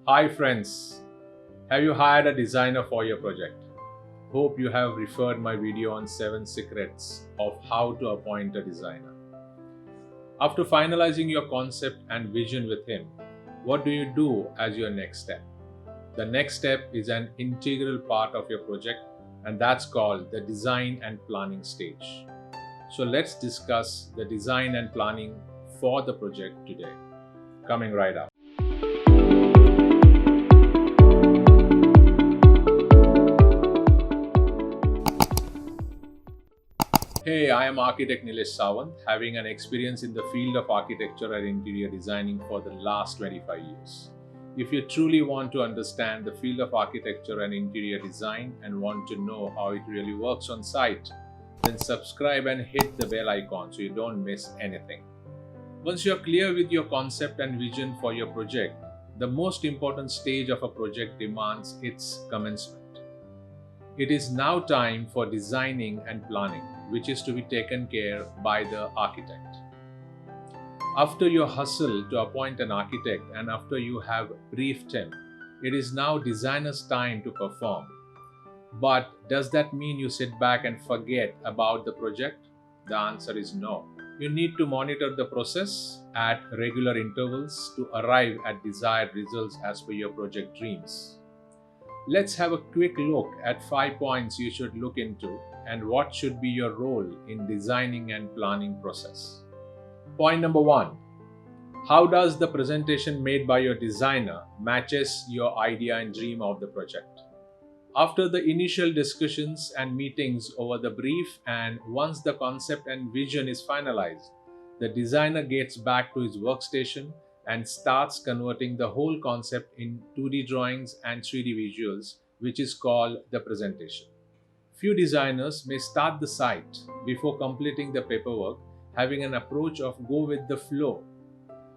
Hi friends, have you hired a designer for your project? Hope you have referred my video on 7 secrets of how to appoint a designer. After finalizing your concept and vision with him, what do you do as your next step? The next step is an integral part of your project, and that's called the design and planning stage. So let's discuss the design and planning for the project today. Coming right up. Hey, I am Architect-Nilesh Sawant, having an experience in the field of architecture and interior designing for the last 25 years. If you truly want to understand the field of architecture and interior design and want to know how it really works on site, then subscribe and hit the bell icon so you don't miss anything. Once you're clear with your concept and vision for your project, the most important stage of a project demands its commencement. It is now time for designing and planning, which is to be taken care by the architect. After your hustle to appoint an architect and after you have briefed him, it is now designer's time to perform. But does that mean you sit back and forget about the project? The answer is no. You need to monitor the process at regular intervals to arrive at desired results as per your project dreams. Let's have a quick look at 5 points you should look into and what should be your role in designing and planning process. Point number 1. How does the presentation made by your designer matches your idea and dream of the project? After the initial discussions and meetings over the brief and once the concept and vision is finalized, the designer gets back to his workstation and starts converting the whole concept in 2D drawings and 3D visuals, which is called the presentation. Few designers may start the site before completing the paperwork, having an approach of go with the flow.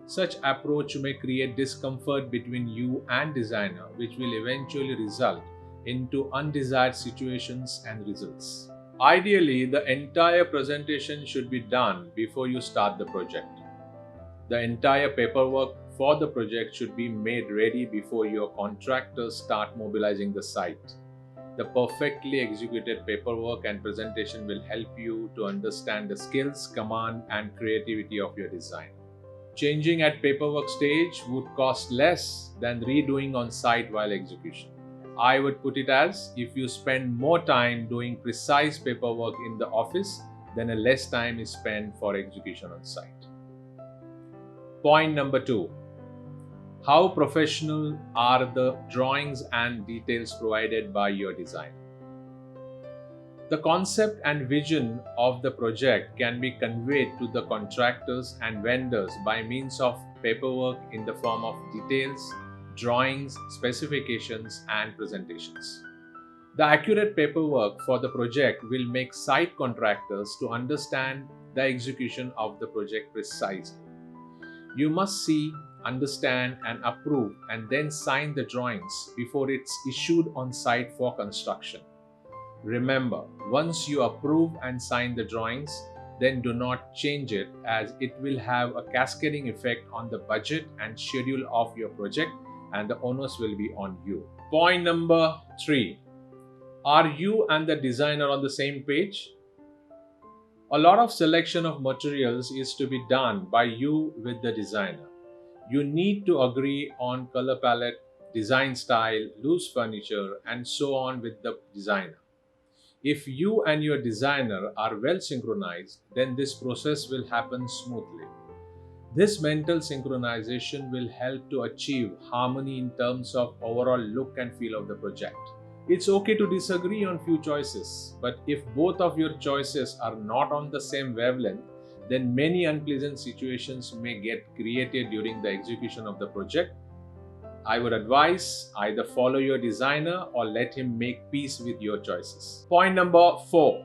Such approach may create discomfort between you and designer, which will eventually result into undesired situations and results. Ideally, the entire presentation should be done before you start the project. The entire paperwork for the project should be made ready before your contractors start mobilizing the site. The perfectly executed paperwork and presentation will help you to understand the skills, command, and creativity of your design. Changing at paperwork stage would cost less than redoing on site while execution. I would put it as if you spend more time doing precise paperwork in the office, then a less time is spent for execution on site. Point number 2. How professional are the drawings and details provided by your designer? The concept and vision of the project can be conveyed to the contractors and vendors by means of paperwork in the form of details, drawings, specifications, and presentations. The accurate paperwork for the project will make site contractors to understand the execution of the project precisely. You must see, understand, and approve and then sign the drawings before it's issued on site for construction. Remember, once you approve and sign the drawings, then do not change it as it will have a cascading effect on the budget and schedule of your project and the onus will be on you. Point number 3. Are you and the designer on the same page? A lot of selection of materials is to be done by you with the designer. You need to agree on color palette, design style, loose furniture, and so on with the designer. If you and your designer are well synchronized, then this process will happen smoothly. This mental synchronization will help to achieve harmony in terms of overall look and feel of the project. It's okay to disagree on few choices, but if both of your choices are not on the same wavelength, then many unpleasant situations may get created during the execution of the project. I would advise either follow your designer or let him make peace with your choices. Point number 4.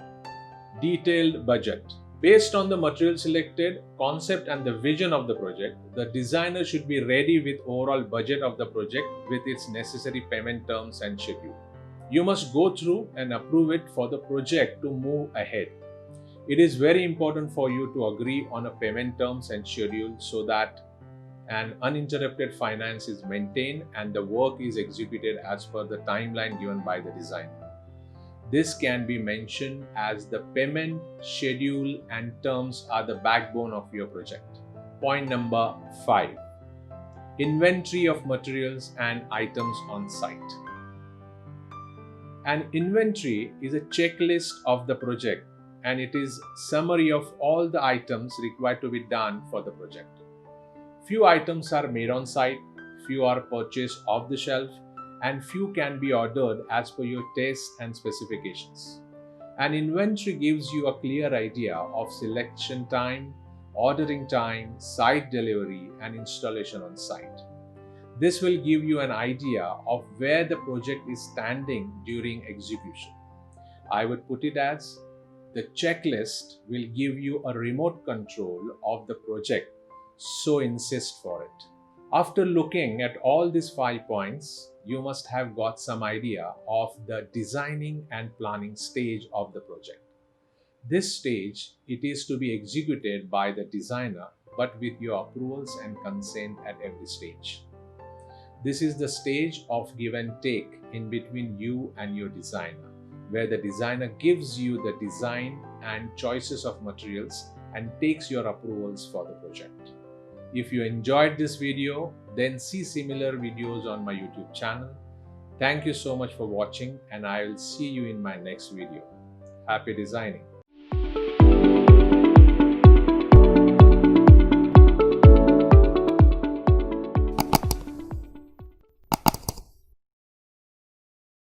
Detailed budget. Based on the material selected, concept and the vision of the project, the designer should be ready with overall budget of the project with its necessary payment terms and schedule. You must go through and approve it for the project to move ahead. It is very important for you to agree on a payment terms and schedule so that and uninterrupted finance is maintained and the work is executed as per the timeline given by the designer. This can be mentioned as the payment, schedule, and terms are the backbone of your project. Point number 5. Inventory of materials and items on site. An inventory is a checklist of the project and it is summary of all the items required to be done for the project. Few items are made on site, few are purchased off the shelf, and few can be ordered as per your tastes and specifications. An inventory gives you a clear idea of selection time, ordering time, site delivery, and installation on site. This will give you an idea of where the project is standing during execution. I would put it as the checklist will give you a remote control of the project, so insist for it. After looking at all these 5 points, you must have got some idea of the designing and planning stage of the project. This stage, it is to be executed by the designer, but with your approvals and consent at every stage. This is the stage of give and take in between you and your designer, where the designer gives you the design and choices of materials and takes your approvals for the project. If you enjoyed this video, then see similar videos on my YouTube channel. Thank you so much for watching and I will see you in my next video. Happy designing!